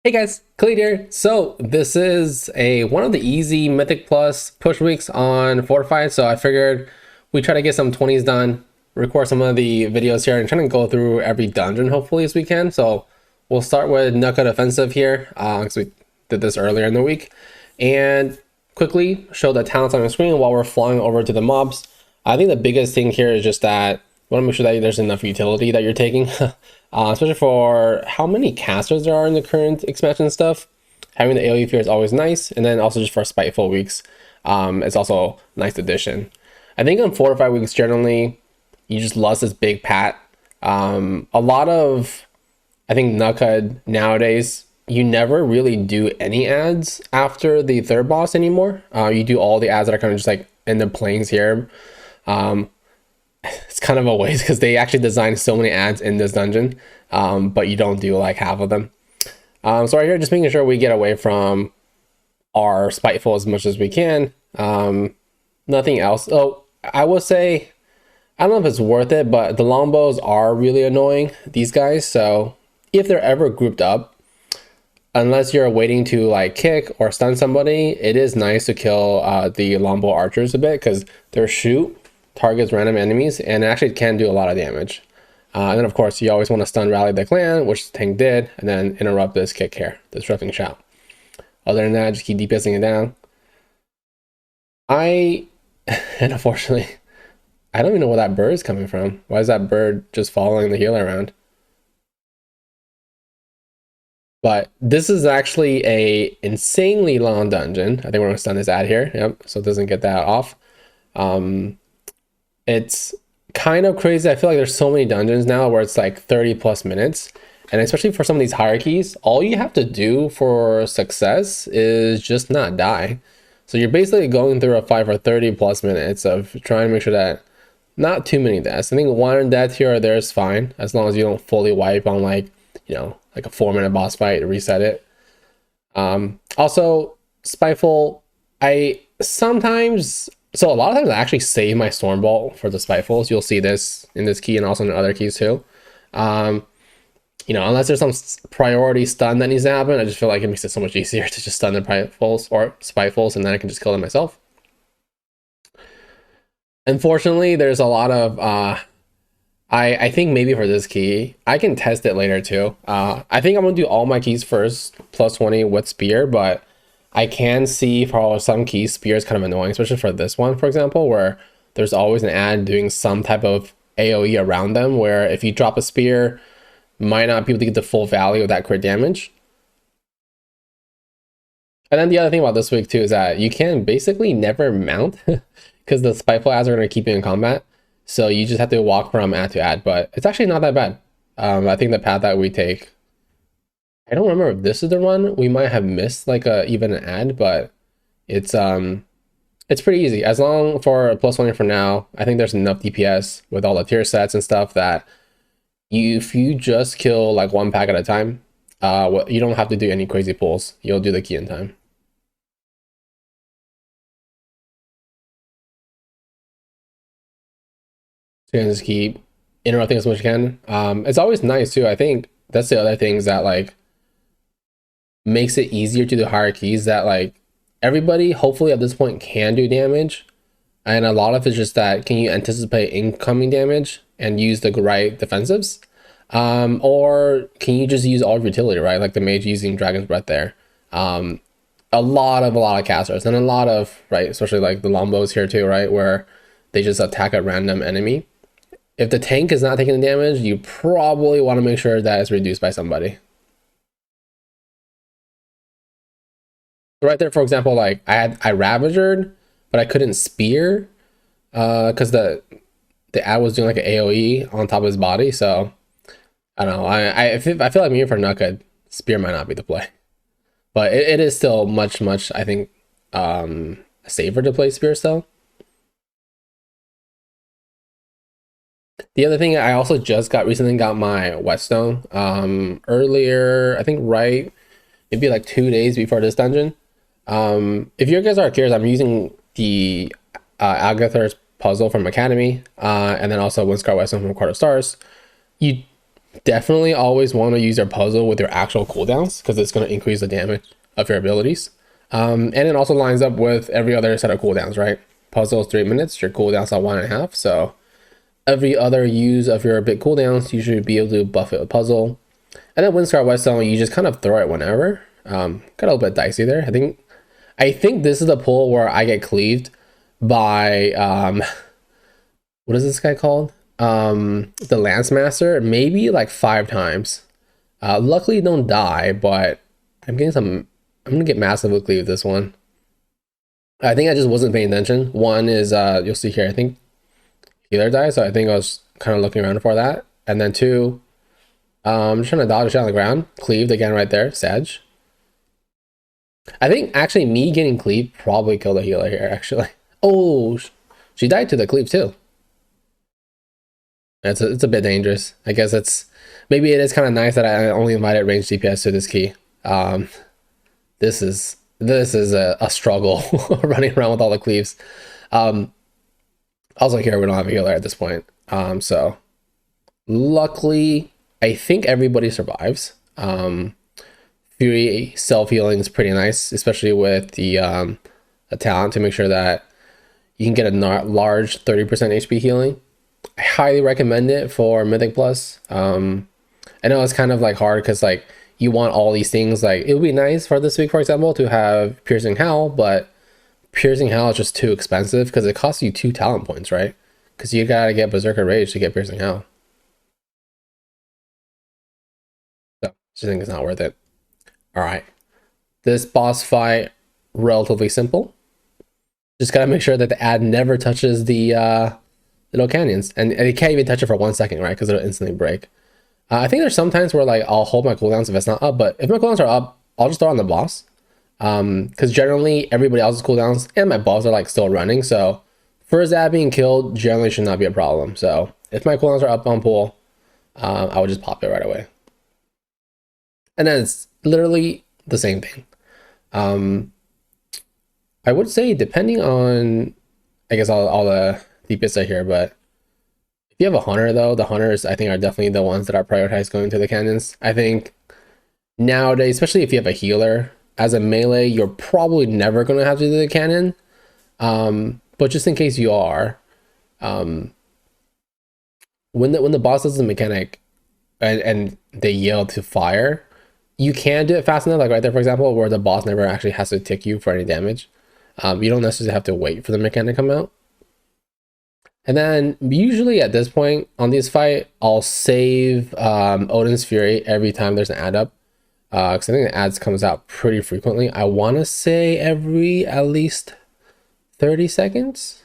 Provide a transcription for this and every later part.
Hey guys, Khalid here. So this is one of the easy Mythic Plus push weeks on Fortified. So I figured we try to get some 20s done, record some of the videos here, and trying to go through every dungeon hopefully as we can. So we'll start with Nokhud Offensive here, because we did this earlier in the week, and quickly show the talents on the screen while we're flying over to the mobs. I think the biggest thing here is just that you want to make sure that there's enough utility that you're taking. Especially for how many casters there are in the current expansion stuff. Having the AoE fear is always nice, and then also just for spiteful weeks, it's also a nice addition. I think on fortified weeks generally, you just lost this big pat. A lot of, I think Nokhud nowadays, you never really do any ads after the third boss anymore. You do all the ads that are kind of just like in the plains here. It's kind of a waste because they actually designed so many ads in this dungeon, but you don't do like half of them. So right here, just making sure we get away from our spiteful as much as we can. Nothing else. Oh, I will say, I don't know if it's worth it, but the longbows are really annoying, these guys. So if they're ever grouped up, unless you're waiting to like kick or stun somebody, it is nice to kill the longbow archers a bit because their shoot targets random enemies and it actually can do a lot of damage. And then of course you always want to stun rally the clan, which the tank did, and then interrupt this kick here, this disrupting shout. Other than that, just keep DPSing it down. And unfortunately, I don't even know where that bird is coming from. Why is that bird just following the healer around? But this is actually a insanely long dungeon. I think we're gonna stun this ad here. Yep, so it doesn't get that off. It's kind of crazy. I feel like there's so many dungeons now where it's like 30 plus minutes. And especially for some of these hierarchies, all you have to do for success is just not die. So you're basically going through a fight for 30 plus minutes of trying to make sure that not too many deaths. I think one death here or there is fine, as long as you don't fully wipe on like, you know, like a 4-minute boss fight to reset it. Also, spiteful, so a lot of times I actually save my Stormbolt for the Spitefuls. You'll see this in this key and also in other keys too. You know, unless there's some priority stun that needs to happen, I just feel like it makes it so much easier to just stun the Spitefuls or Spitefuls and then I can just kill them myself. Unfortunately, there's a lot of, I think maybe for this key, I can test it later too. I think I'm gonna do all my keys first, plus 20 with Spear, but I can see for some keys, Spear is kind of annoying, especially for this one, for example, where there's always an ad doing some type of AoE around them, where if you drop a Spear, might not be able to get the full value of that crit damage. And then the other thing about this week too is that you can basically never mount because the spiteful ads are going to keep you in combat. So you just have to walk from ad to ad, but it's actually not that bad. I think the path that we take, I don't remember if this is the run. We might have missed like even an ad, but it's pretty easy. As long for a plus 20 for now, I think there's enough DPS with all the tier sets and stuff that if you just kill like one pack at a time, you don't have to do any crazy pulls. You'll do the key in time. So you can just keep interrupting as much as you can. It's always nice too. I think that's the other things that like makes it easier to do hierarchies, that like everybody hopefully at this point can do damage, and a lot of it's just that can you anticipate incoming damage and use the right defensives, or can you just use all of utility, right? Like the mage using Dragon's Breath there. A lot of casters and a lot of, right, especially like the longbows here too, right, where they just attack a random enemy. If the tank is not taking the damage, you probably want to make sure that it's reduced by somebody. Right there, for example, like I Ravagered, but I couldn't Spear because the ad was doing like an AoE on top of his body. So I don't know. I feel like maybe for Nokhud, Spear might not be the play, but it is still much I think safer to play Spear still. The other thing, I also just recently got my Whetstone earlier, I think right maybe like 2 days before this dungeon. If you guys are curious, I'm using the Agatha's puzzle from Academy, and then also Windscar Western from Court of Stars. You definitely always want to use your puzzle with your actual cooldowns because it's going to increase the damage of your abilities. And it also lines up with every other set of cooldowns, right? Puzzle is 3 minutes, your cooldown's at 1.5. So every other use of your big cooldowns, you should be able to buff it with puzzle. And then Windscar Whetstone, you just kind of throw it whenever. Got a little bit dicey there. I think this is the pull where I get cleaved by what is this guy called? The Lance Master, maybe like 5 times. Luckily don't die, but I'm gonna get massively cleaved this one. I think I just wasn't paying attention. One is you'll see here, I think healer died, so I think I was kind of looking around for that. And then 2, I'm just trying to dodge it on the ground. Cleaved again right there, Sag. I think actually me getting cleaved probably killed the healer here, actually. Oh, she died to the cleave too. It's a bit dangerous. I guess maybe it is kind of nice that I only invited range DPS to this key. This is a struggle running around with all the cleaves. Also here we don't have a healer at this point. So luckily I think everybody survives. Fury self-healing is pretty nice, especially with the talent to make sure that you can get a large 30% HP healing. I highly recommend it for Mythic Plus. I know it's kind of like hard because like you want all these things. Like it would be nice for this week, for example, to have Piercing Howl, but Piercing Howl is just too expensive because it costs you 2 talent points, right? Because you gotta get Berserker Rage to get Piercing Howl. So I just think it's not worth it. All right, this boss fight, relatively simple. Just gotta make sure that the ad never touches the little canyons, and it can't even touch it for 1 second, right? Because it'll instantly break. I think there's some times where like I'll hold my cooldowns if it's not up, but if my cooldowns are up, I'll just throw on the boss. Because generally everybody else's cooldowns and my buffs are like still running, so for his ad being killed generally should not be a problem. So if my cooldowns are up on pool, I would just pop it right away. And then it's literally the same thing. I would say depending on, I guess all the DPS are here, but if you have a hunter though, the hunters I think are definitely the ones that are prioritized going to the canyons. I think nowadays, especially if you have a healer, as a melee, you're probably never going to have to do the cannon. But just in case you are, when the boss does the mechanic and they yell to fire, you can do it fast enough, like right there, for example, where the boss never actually has to tick you for any damage. You don't necessarily have to wait for the mechanic to come out. And then usually at this point on this fight, I'll save Odin's Fury every time there's an ad up. Because I think the ads comes out pretty frequently. I want to say every at least 30 seconds.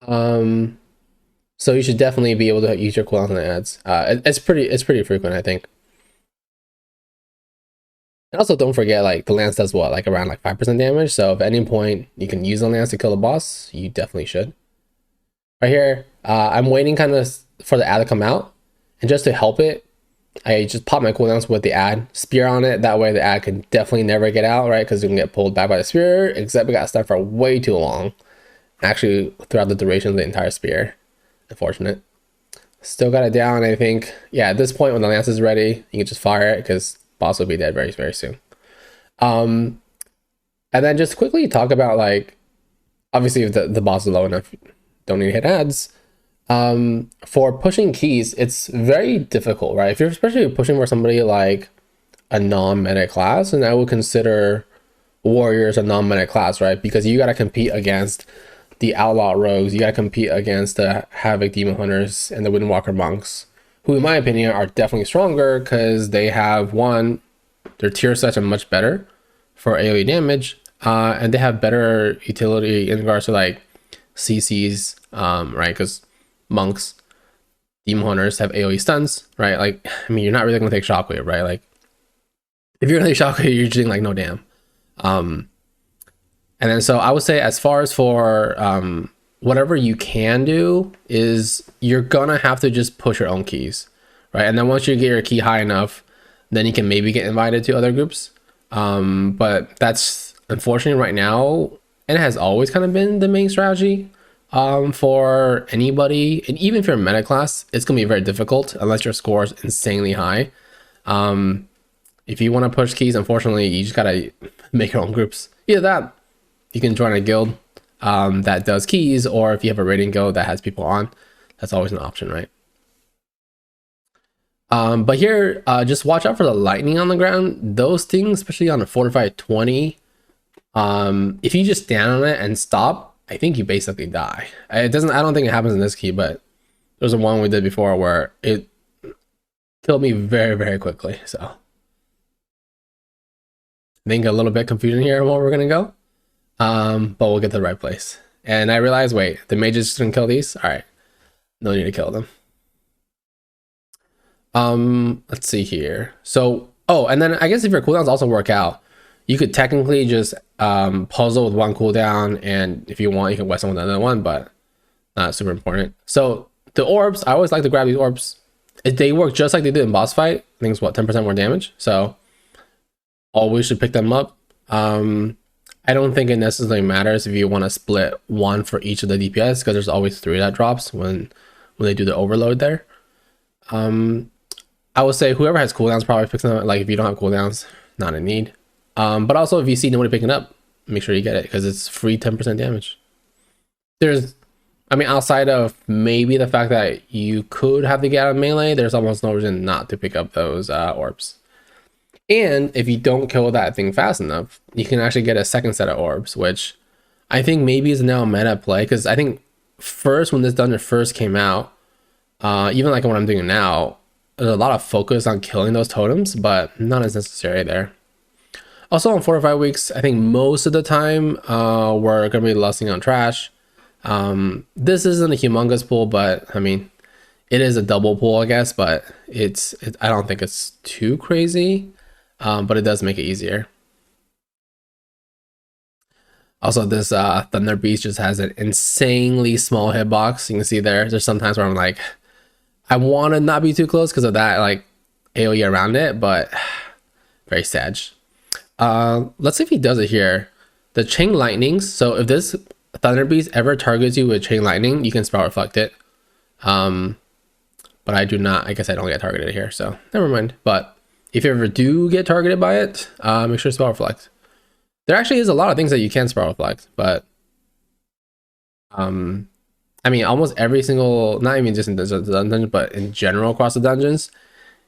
So you should definitely be able to use your cooldowns on the ads. It's pretty frequent, I think. And also don't forget, like the lance does what, like around like 5% damage. So if at any point you can use the lance to kill the boss, you definitely should. Right here, I'm waiting kind of for the ad to come out, and just to help it, I just pop my cooldowns with the ad, spear on it. That way the ad can definitely never get out, right? Because you can get pulled back by the spear, except we got stuck for way too long. Actually, throughout the duration of the entire spear. Unfortunate. Still got it down, I think. Yeah, at this point when the lance is ready, you can just fire it because boss will be dead very, very soon. And then just quickly talk about, like, obviously if the boss is low enough, don't need to hit ads. For pushing keys, it's very difficult, right? If you're especially pushing for somebody like a non-meta class, and I would consider warriors a non-meta class, right? Because you got to compete against the outlaw rogues, you got to compete against the havoc demon hunters and the windwalker monks, who in my opinion are definitely stronger because they have, one, their tier sets are much better for AoE damage, and they have better utility in regards to like CCs, right? Because monks, demon hunters have AoE stuns, right? Like, I mean, you're not really gonna take shockwave, right? Like, if you're gonna take shockwave, you're just like, no damn. And then so I would say, as far as for whatever you can do, is you're gonna have to just push your own keys, right? And then once you get your key high enough, then you can maybe get invited to other groups. But that's unfortunately right now, and it has always kind of been the main strategy. for anybody, and even if you're in meta class, it's gonna be very difficult unless your score is insanely high. If you want to push keys, unfortunately, you just gotta make your own groups. Either that, you can join a guild that does keys, or if you have a raiding guild that has people on, that's always an option, right? But here, just watch out for the lightning on the ground. Those things, especially on a fortified 20, if you just stand on it and stop, I think you basically die. I don't think it happens in this key, but there's a one we did before where it killed me very, very quickly. So I think a little bit confusion here on where we're gonna go. But we'll get to the right place. And I realized, wait, the mages just gonna kill these? All right, no need to kill them. Let's see here. So, oh, and then I guess if your cooldowns also work out, you could technically just puzzle with one cooldown, and if you want, you can wet someone with another one, but not super important. So the orbs, I always like to grab these orbs. They work just like they did in boss fight. I think it's what, 10% more damage. So always should pick them up. I don't think it necessarily matters if you want to split one for each of the DPS, because there's always 3 that drops when they do the overload there. I would say whoever has cooldowns probably picks them up. Like if you don't have cooldowns, not a need. But also if you see nobody picking up, make sure you get it, because it's free 10% damage. I mean, outside of maybe the fact that you could have to get out of melee, there's almost no reason not to pick up those orbs. And if you don't kill that thing fast enough, you can actually get a second set of orbs, which I think maybe is now meta play, because I think first when this dungeon first came out, even like what I'm doing now, there's a lot of focus on killing those totems, but not as necessary there. Also on 4 or 5 weeks, I think most of the time we're gonna be lusting on trash. This isn't a humongous pool, but I mean, it is a double pool, I guess, but I don't think it's too crazy, but it does make it easier. Also, this Thunder Beast just has an insanely small hitbox. You can see there's sometimes where I'm like, I want to not be too close because of that like AoE around it, but very sad. Let's see if he does it here. The chain lightnings. So if this Thunder Beast ever targets you with chain lightning, you can spell reflect it. But I do not. I guess I don't get targeted here, so never mind. But if you ever do get targeted by it, make sure to spell reflect. There actually is a lot of things that you can spell reflect, but I mean, almost every single, not even just in the dungeon, but in general across the dungeons,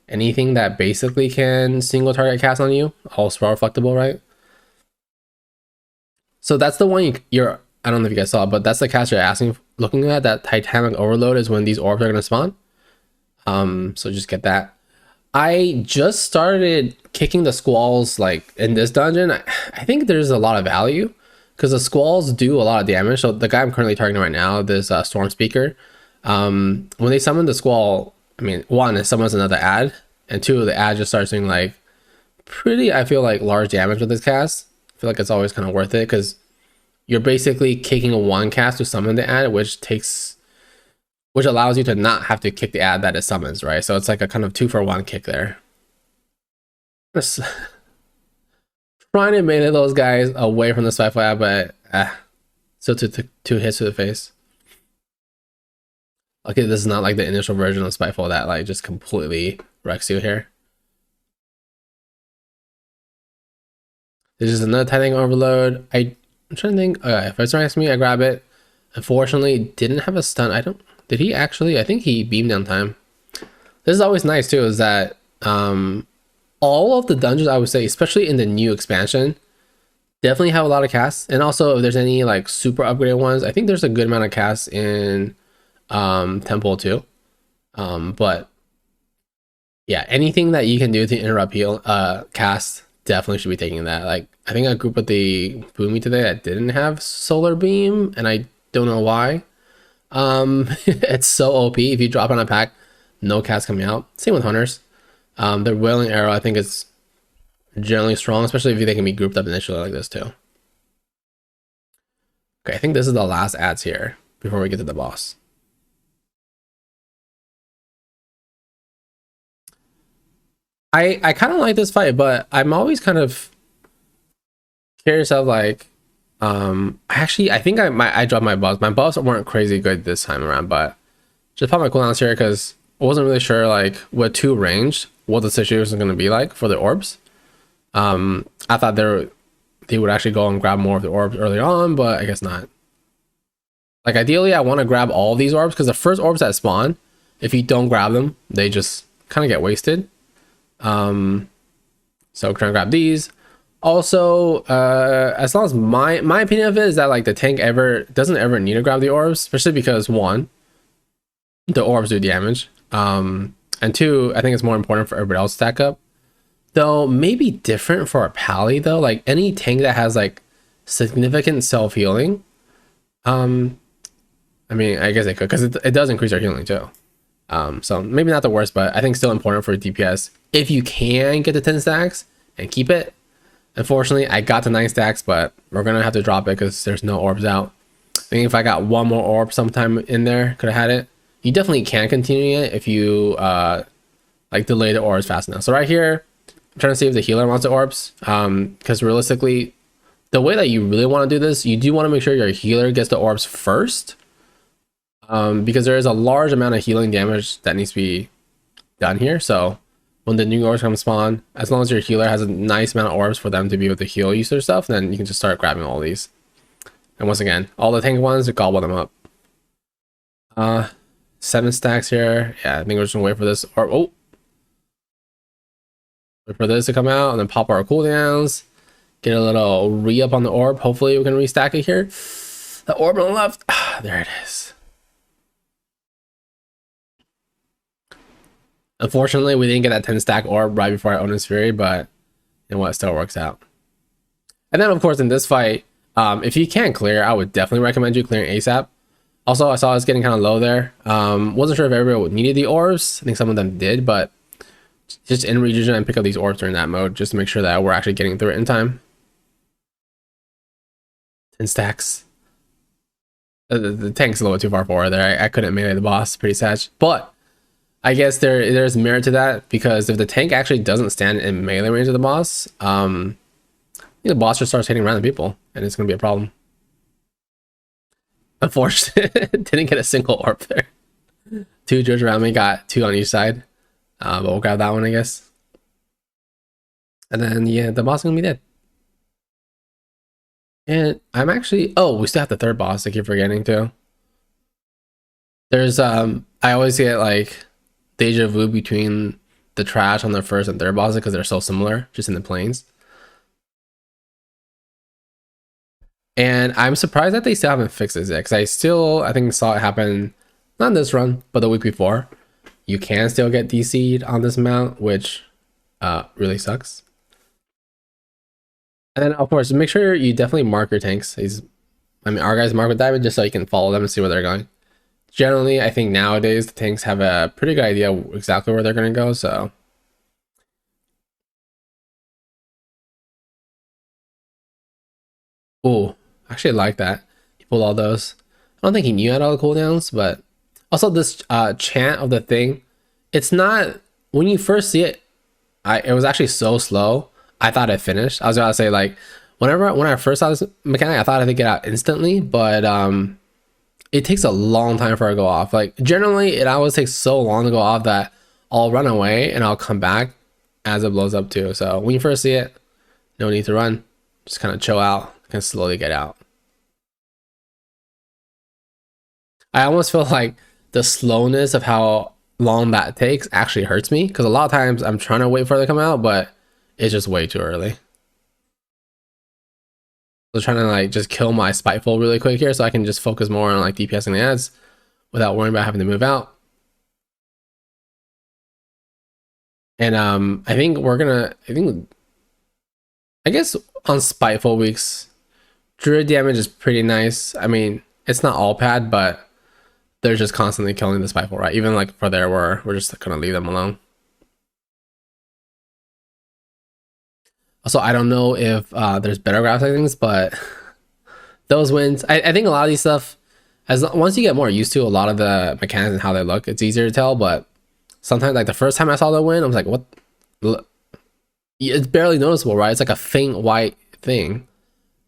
anything that basically can single target cast on you, all spell reflectable, right? So that's the one you're, I don't know if you guys saw, but that's the cast you're looking at. That Titanic Overload is when these orbs are going to spawn. So just get that. I just started kicking the squalls like in this dungeon. I think there's a lot of value because the squalls do a lot of damage. So the guy I'm currently targeting right now, this Storm Speaker, when they summon the squall, I mean, one, it summons another ad, and two, the ad just starts doing like pretty, I feel like, large damage with this cast. I feel like it's always kind of worth it because you're basically kicking a one cast to summon the ad, which allows you to not have to kick the ad that it summons, right? So it's like a kind of 2-for-1 kick there. Just trying to melee those guys away from the spiteful ad, but still two hits to the face. Okay, this is not like the initial version of spiteful that like just completely wrecks you here. This is another Titanic Overload. I'm trying to think. If it's right next to me, I grab it. Unfortunately, didn't have a stun. Did he actually? I think he beamed down time. This is always nice too, is that all of the dungeons, I would say, especially in the new expansion, definitely have a lot of casts. And also if there's any like super upgraded ones, I think there's a good amount of casts in Temple too. But yeah, anything that you can do to interrupt heal cast, definitely should be taking that. Like I think I group with the Boomy today that didn't have Solar Beam, and I don't know why. It's so OP. If you drop on a pack, no cast coming out. Same with Hunters. Their Wailing Arrow, I think, is generally strong, especially if they can be grouped up initially like this too. Okay, I think this is the last ads here before we get to the boss. I kind of like this fight, but I'm always kind of curious of like I think I dropped my buffs. My buffs weren't crazy good this time around, but just pop my cooldowns here because I wasn't really sure like with 2 ranged what the situation was going to be like for the orbs. I thought they would actually go and grab more of the orbs early on, but I guess not. Like ideally, I want to grab all these orbs because the first orbs that spawn, if you don't grab them, they just kind of get wasted. So we're trying to grab these. Also, as long as my opinion of it is that like the tank doesn't ever need to grab the orbs, especially because 1, the orbs do damage, and 2, I think it's more important for everybody else to stack up. Though maybe different for a pally though, like any tank that has like significant self-healing, I mean I guess it could, because it does increase our healing too. So maybe not the worst, but I think still important for DPS if you can get the 10 stacks and keep it. Unfortunately, I got the 9 stacks, but we're gonna have to drop it because there's no orbs out. I think if I got 1 more orb sometime in there, could have had it. You definitely can continue it if you like delay the orbs fast enough. So right here, I'm trying to see if the healer wants the orbs, because realistically, the way that you really want to do this, you do want to make sure your healer gets the orbs first, because there is a large amount of healing damage that needs to be done here. So when the new orbs come spawn, as long as your healer has a nice amount of orbs for them to be able to heal you their stuff, then you can just start grabbing all these. And once again, all the tank ones, gobble them up. 7 stacks here. Yeah, I think we're just gonna wait for this orb. Oh, wait for this to come out and then pop our cooldowns. Get a little re-up on the orb. Hopefully we can restack it here. The orb on the left. Ah, there it is. Unfortunately, we didn't get that 10 stack orb right before I Onus Fury, but you know what, it still works out. And then of course in this fight, if you can't clear, I would definitely recommend you clearing ASAP. Also, I saw it's getting kind of low there. Wasn't sure if everybody needed the orbs. I think some of them did, but just in regen and pick up these orbs during that mode just to make sure that we're actually getting through it in time. 10 stacks. The tank's a little too far forward there. I couldn't melee the boss. Pretty sad, but I guess there's merit to that, because if the tank actually doesn't stand in melee range of the boss, the boss just starts hitting random people, and it's gonna be a problem. Unfortunately, didn't get a single orb there. 2 judge around me, got 2 on each side, but we'll grab that one, I guess. And then yeah, the boss is gonna be dead. And I'm actually, oh, we still have the 3rd boss. I keep forgetting too. There's I always get like deja vu between the trash on the 1st and 3rd bosses because they're so similar just in the planes. And I'm surprised that they still haven't fixed this yet, because I think saw it happen not in this run but the week before. You can still get DC'd on this mount, which really sucks. And then of course make sure you definitely mark your tanks. Our guys mark with diamond just so you can follow them and see where they're going. Generally, I think nowadays the tanks have a pretty good idea exactly where they're going to go, so. Oh, actually I like that. He pulled all those. I don't think he knew I had all the cooldowns, but also this chant of the thing, it's not, when you first see it, it was actually so slow. I thought it finished. I was about to say, like, when I first saw this mechanic, I thought I could get out instantly, but it takes a long time for it to go off. Like generally it always takes so long to go off that I'll run away and I'll come back as it blows up too. So when you first see it, no need to run, just kind of chill out, kind of slowly get out. I almost feel like the slowness of how long that takes actually hurts me, because a lot of times I'm trying to wait for it to come out, but it's just way too early. So trying to like just kill my spiteful really quick here so I can just focus more on like DPSing the ads without worrying about having to move out. And I think I guess on spiteful weeks, druid damage is pretty nice. I mean, it's not all pad, but they're just constantly killing the spiteful, right? Even like for there, we're just gonna leave them alone. Also, I don't know if there's better graph settings, but those wins, I think a lot of these stuff, once you get more used to a lot of the mechanics and how they look, it's easier to tell. But sometimes, like the first time I saw the win, I was like, what? It's barely noticeable, right? It's like a faint white thing.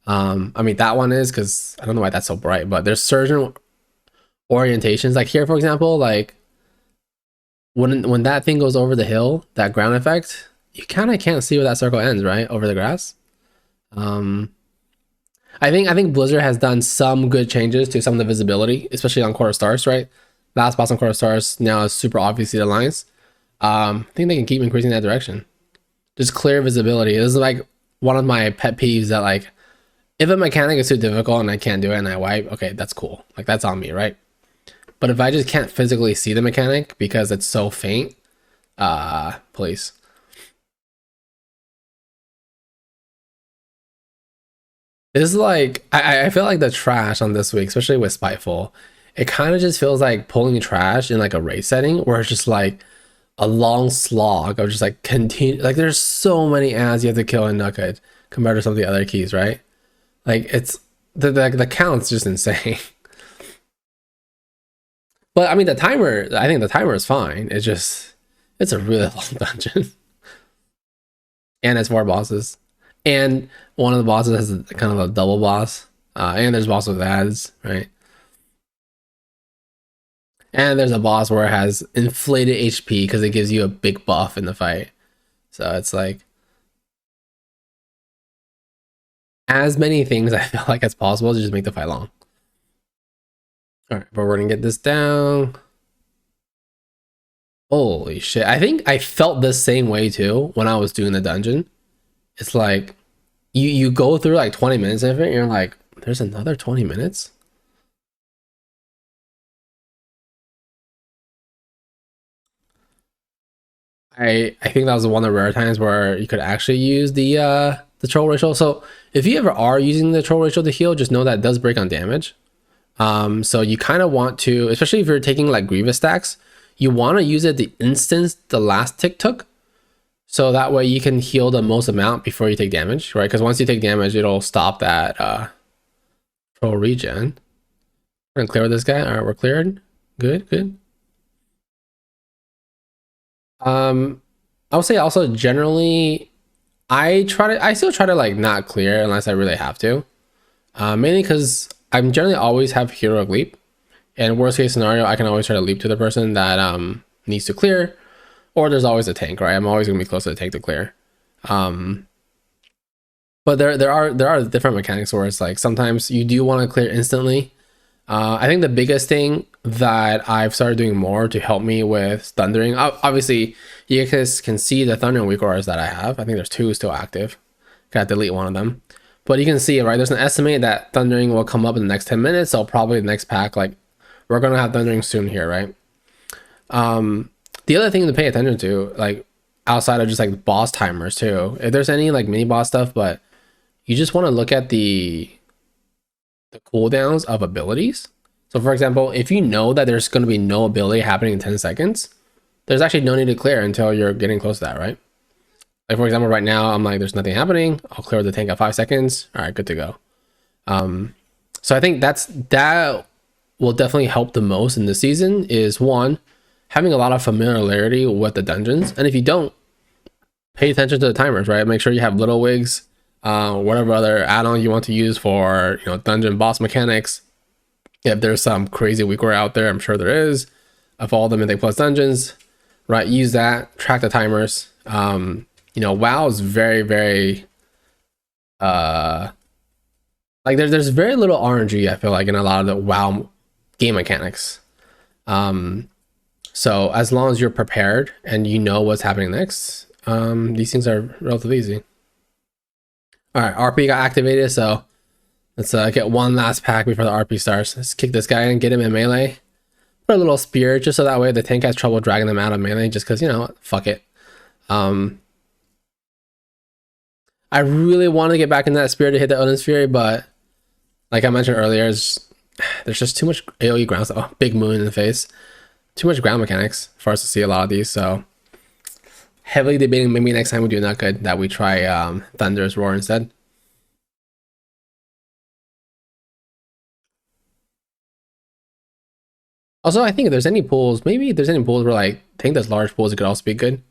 I mean, that one is because I don't know why that's so bright, but there's certain orientations. Like here, for example, like when that thing goes over the hill, that ground effect, you kind of can't see where that circle ends, right? Over the grass. I think Blizzard has done some good changes to some of the visibility, especially on quarter stars, right? Last boss on quarter stars now is super obviously the lines. I think they can keep increasing that direction. Just clear visibility. This is like one of my pet peeves that like if a mechanic is too difficult and I can't do it and I wipe, okay, that's cool. Like that's on me, right? But if I just can't physically see the mechanic because it's so faint, please. This is like I feel like the trash on this week, especially with Spiteful, it kind of just feels like pulling trash in like a race setting where it's just like a long slog of just like continue, like there's so many ads you have to kill in Nokhud compared to some of the other keys, right? Like it's the count's just insane. But I mean the timer, I think the timer is fine. It's just it's a really long dungeon. And it's 4 bosses. And one of the bosses has kind of a double boss. And there's bosses with ads, right? And there's a boss where it has inflated HP because it gives you a big buff in the fight. So it's like as many things I feel like as possible to just make the fight long. All right, but we're gonna get this down. Holy shit. I think I felt the same way too when I was doing the dungeon. It's like you go through like 20 minutes of it and you're like, there's another 20 minutes? I think that was one of the rare times where you could actually use the troll ratio. So if you ever are using the troll ratio to heal, just know that it does break on damage. So you kind of want to, especially if you're taking like Grievous stacks, you want to use it the instance the last tick took. So that way you can heal the most amount before you take damage, right? Because once you take damage, it'll stop that troll regen. We're gonna clear this guy. All right, we're cleared. Good, good. I would say also generally, I still try to like not clear unless I really have to. Mainly because I'm generally always have heroic leap, and worst case scenario, I can always try to leap to the person that needs to clear, or there's always a tank, right? I'm always gonna be close to the tank to clear. But there are different mechanics where it's like sometimes you do want to clear instantly. I think the biggest thing that I've started doing more to help me with thundering, obviously you guys can see the thundering weak auras that I have. I think there's 2 still active. Gotta delete one of them. But you can see, right, there's an estimate that thundering will come up in the next 10 minutes. So probably the next pack, like we're gonna have thundering soon here, right? The other thing to pay attention to, like outside of just like boss timers too, if there's any like mini boss stuff, but you just want to look at the cooldowns of abilities. So for example, if you know that there's going to be no ability happening in 10 seconds, there's actually no need to clear until you're getting close to that, right? Like for example, right now I'm like, there's nothing happening. I'll clear the tank at 5 seconds. All right, good to go. So I think that will definitely help the most in this season is one, having a lot of familiarity with the dungeons. And if you don't, pay attention to the timers, right? Make sure you have little wigs, whatever other add-on you want to use for, you know, dungeon boss mechanics. If there's some crazy weaker out there, I'm sure there is, of all the Mythic Plus dungeons, right? Use that, track the timers. You know, WoW is very, very, like there's very little RNG, I feel like, in a lot of the WoW game mechanics. So as long as you're prepared and you know what's happening next, these things are relatively easy. All right, RP got activated, so let's get one last pack before the RP starts. Let's kick this guy in, get him in melee. Put a little spear, just so that way the tank has trouble dragging them out of melee, just because, you know, fuck it. I really want to get back in that spear to hit the Odin's Fury, but like I mentioned earlier, there's just too much AoE ground stuff. Oh, big moon in the face. Too much ground mechanics for us to see a lot of these, so heavily debating maybe next time we do Nokhud that we try Thunder's Roar instead. Also, I think if there's any pools, maybe if there's any pools where like I think there's large pools, it could also be good.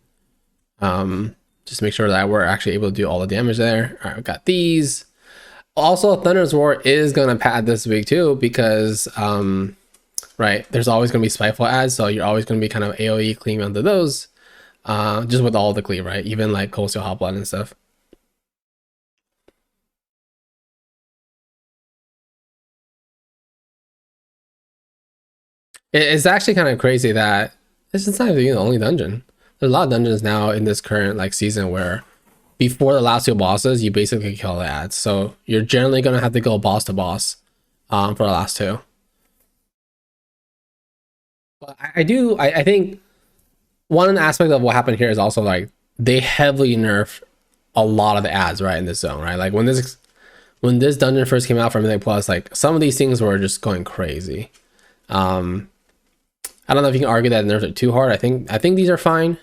Just make sure that we're actually able to do all the damage there. All right, we got these. Also, Thunder's War is gonna pad this week too because right, there's always gonna be spiteful ads, so you're always gonna be kind of AoE clean under those. Just with all the cleave, right? Even like Coastal Hot Blood and stuff. It's actually kind of crazy that this is not even the only dungeon. There's a lot of dungeons now in this current like season where before the last two bosses, you basically kill the ads. So you're generally gonna have to go boss to boss for the last two. But I think one aspect of what happened here is also like they heavily nerfed a lot of the ads right in this zone, right? Like when this dungeon first came out from Mythic Plus, like some of these things were just going crazy. I don't know if you can argue that nerfs are too hard. I think these are fine.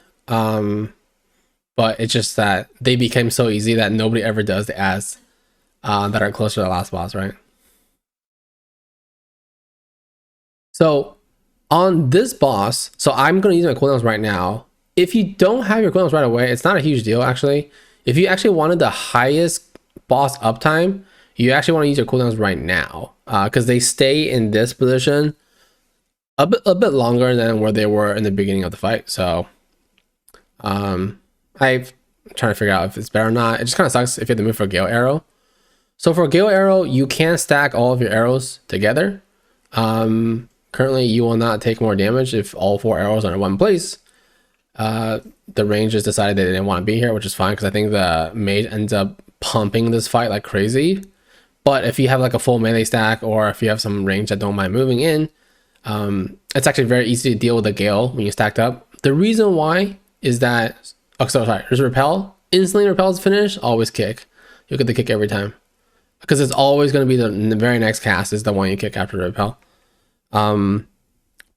But it's just that they became so easy that nobody ever does the ads that are closer to the last boss, right? So on this boss, so I'm going to use my cooldowns right now. If you don't have your cooldowns right away, it's not a huge deal actually. If you actually wanted the highest boss uptime, you actually want to use your cooldowns right now because they stay in this position a bit longer than where they were in the beginning of the fight. So I'm trying to figure out if it's better or not. It just kind of sucks if you have to move for Gale Arrow. So for Gale Arrow, you can stack all of your arrows together. Currently, you will not take more damage if all 4 arrows are in one place. The rangers decided they didn't want to be here, which is fine because I think the mage ends up pumping this fight like crazy. But if you have like a full melee stack or if you have some range that don't mind moving in, it's actually very easy to deal with the Gale when you stacked up. The reason why is that, oh, sorry, there's Repel. Instantly repels finish, always kick. You'll get the kick every time. Because it's always going to be the very next cast is the one you kick after the Repel. But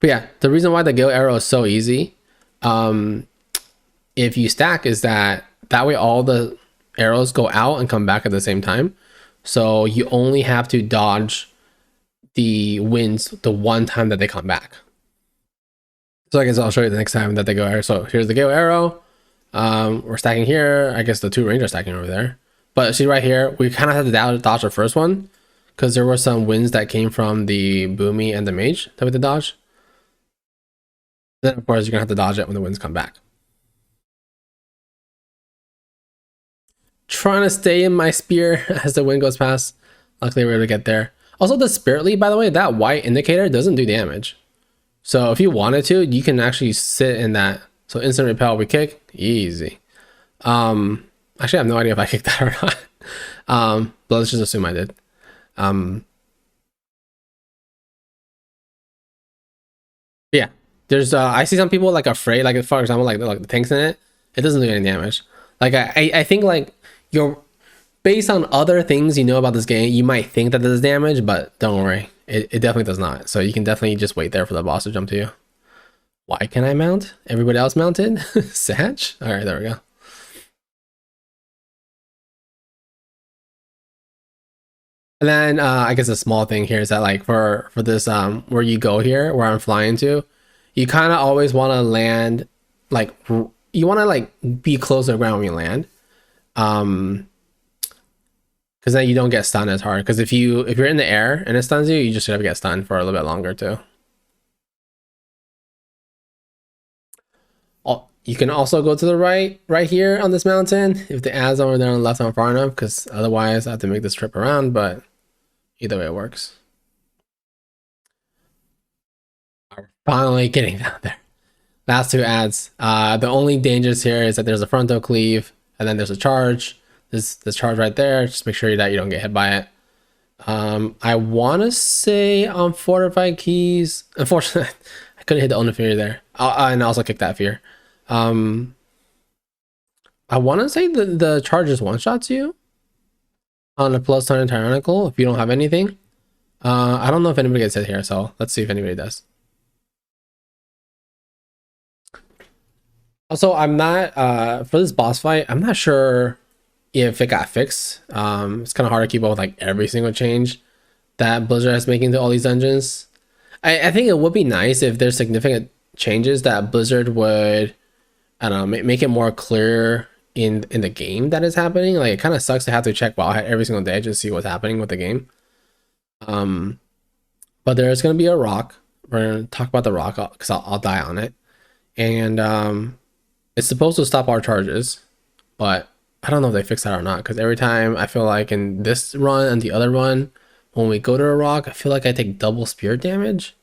yeah, the reason why the Gale Arrow is so easy, if you stack, is that way all the arrows go out and come back at the same time. So you only have to dodge the winds the one time that they come back. So I guess I'll show you the next time that they go arrow. So here's the Gale Arrow. We're stacking here. I guess the 2 rangers are stacking over there. But see right here, we kind of had to dodge the first one because there were some winds that came from the Boomy and the Mage that we had to dodge. Then of course you're gonna have to dodge it when the winds come back. Trying to stay in my spear as the wind goes past. Luckily we were able to get there. Also the Spirit Lead, by the way, that white indicator doesn't do damage. So if you wanted to, you can actually sit in that. So instant repel, we kick, easy. Actually I have no idea if I kicked that or not. But let's just assume I did. Yeah, there's I see some people like afraid, like for example, like the tanks in it, it doesn't do any damage. Like I think like you're based on other things you know about this game, you might think that does damage, but don't worry, it definitely does not. So you can definitely just wait there for the boss to jump to you. Why can I mount? Everybody else mounted? Sag? All right, there we go. And then I guess a small thing here is that like for this where you go here, where I'm flying to, you kind of always want to land like you want to like be close to the ground when you land. Because then you don't get stunned as hard. Because if you're in the air and it stuns you, you just should get stunned for a little bit longer too. You can also go to the right here on this mountain if the ads over there on the left aren't far enough, because otherwise I have to make this trip around, but either way it works. We're finally getting down there. Last 2 ads. The only dangers here is that there's a frontal cleave and then there's a charge. This charge right there. Just make sure that you don't get hit by it. I want to say on fortified keys. Unfortunately, I couldn't hit the Own Fear there. And also kick that fear. I want to say the charge is one-shots you on a plus 10 tyrannical if you don't have anything. I don't know if anybody gets hit here, so let's see if anybody does. Also, I'm not for this boss fight, I'm not sure if it got fixed. It's kind of hard to keep up with like every single change that Blizzard is making to all these dungeons. I think it would be nice if there's significant changes that Blizzard would, I don't know, make it more clear in the game that is happening. Like, it kind of sucks to have to check Wildhat every single day just to see what's happening with the game. But there's gonna be a rock. We're gonna talk about the rock because I'll die on it, and it's supposed to stop our charges, but I don't know if they fix that or not, because every time I feel like in this run and the other run, when we go to a rock, I feel like I take double spirit damage.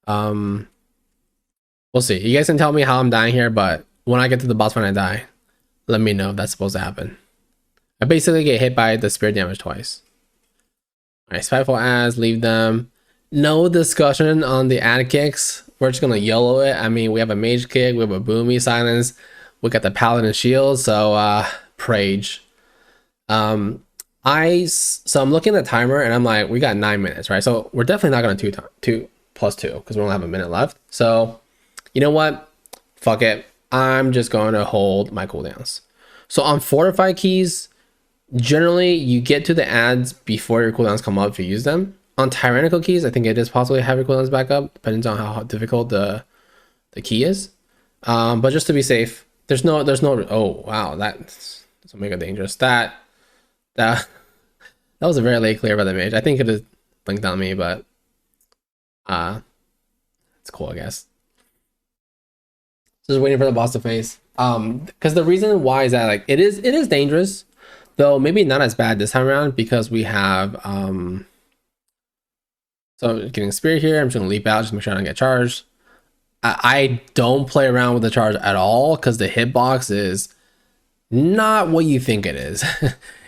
We'll see. You guys can tell me how I'm dying here, but when I get to the boss fight and I die, let me know if that's supposed to happen. I basically get hit by the spirit damage twice. Alright, spiteful ads, leave them. No discussion on the ad kicks. We're just gonna YOLO it. I mean, we have a mage kick, we have a boomy silence, we got the paladin shield, so Prage. So I'm looking at the timer and I'm like, we got 9 minutes, right? So we're definitely not gonna 2 plus 2 because we only have a minute left. So you know what? Fuck it. I'm just going to hold my cooldowns. So on fortified keys, generally you get to the ads before your cooldowns come up if you use them. On tyrannical keys, I think it is possible to have your cooldowns back up, depending on how difficult the key is. But just to be safe, there's no. Oh wow, that's mega dangerous. That was a very late clear by the mage. I think it has blinked on me, but it's cool, I guess. Just waiting for the boss to face. Because the reason why is that, like, it is dangerous, though maybe not as bad this time around, because we have so getting spirit here. I'm just gonna leap out, just make sure I don't get charged. I don't play around with the charge at all because the hitbox is not what you think it is.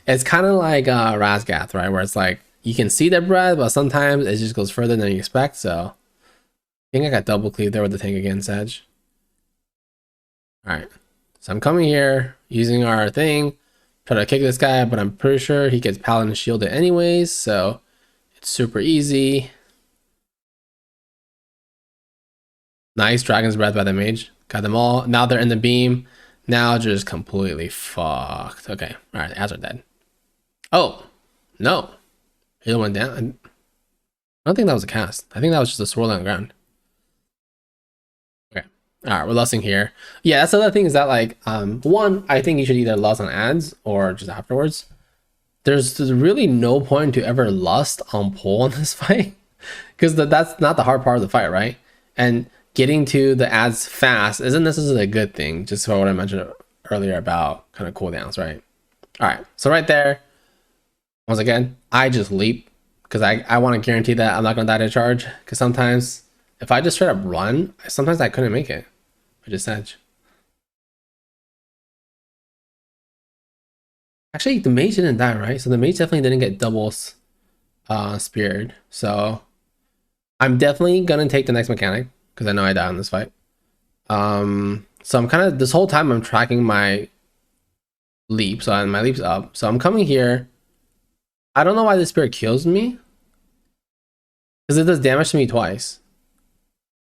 It's kind of like Razgath, right? Where it's like you can see the breath, but sometimes it just goes further than you expect. So I think I got double cleaved there with the tank again, Sedge. All right, so I'm coming here using our thing, try to kick this guy, but I'm pretty sure he gets paladin shielded anyways, so it's super easy. Nice dragon's breath by the mage. Got them all. Now they're in the beam. Now just completely fucked. Okay. All right. The ads are dead. Oh, no. He went down. I don't think that was a cast. I think that was just a swirl on the ground. Okay. All right. We're lusting here. Yeah. That's the other thing is that, like, one, I think you should either lust on ads or just afterwards. There's really no point to ever lust on pull in this fight because that's not the hard part of the fight, right? And getting to the ads fast isn't necessarily a good thing, just for what I mentioned earlier about kind of cooldowns, right? All right, so right there, once again, I just leap because I want to guarantee that I'm not going to die to charge, because sometimes if I just straight up run, sometimes I couldn't make it. I just edge. Actually, the mage didn't die, right? So the mage definitely didn't get double speared. So I'm definitely going to take the next mechanic, because I know I died in this fight. So I'm kind of, this whole time I'm tracking my leap, so my leap's up. So I'm coming here. I don't know why this spirit kills me, because it does damage to me twice.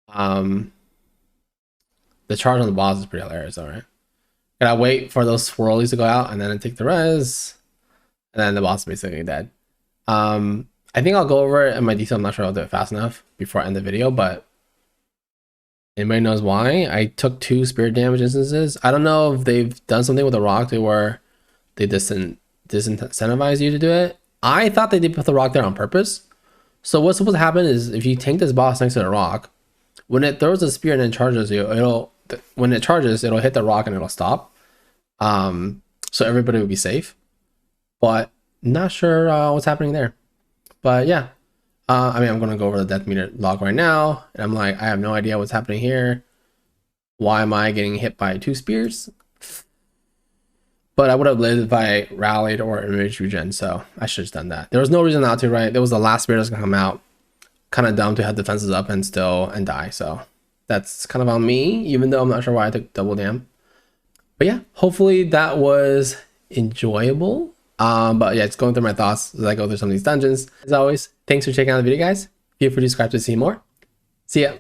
The charge on the boss is pretty hilarious, all right. Gotta wait for those swirlies to go out, and then I take the res, and then the boss is basically dead. I think I'll go over it in my detail. I'm not sure I'll do it fast enough before I end the video, but anybody knows why I took 2 spirit damage instances. I don't know if they've done something with the rock where they disincentivize you to do it. I thought they did put the rock there on purpose. So what's supposed to happen is if you tank this boss next to the rock, when it throws a spear and then charges you, when it charges, it'll hit the rock and it'll stop. So everybody will be safe. But not sure what's happening there. But yeah. I mean, I'm going to go over the death meter log right now. And I'm like, I have no idea what's happening here. Why am I getting hit by 2 spears? But I would have lived if I rallied or image regen. So I should have done that. There was no reason not to, right? There was the last spirit that's going to come out. Kind of dumb to have defenses up and die. So that's kind of on me, even though I'm not sure why I took double dam. But yeah, hopefully that was enjoyable. But yeah, it's going through my thoughts as I go through some of these dungeons. As always, thanks for checking out the video, guys. Feel free to subscribe to see more. See ya.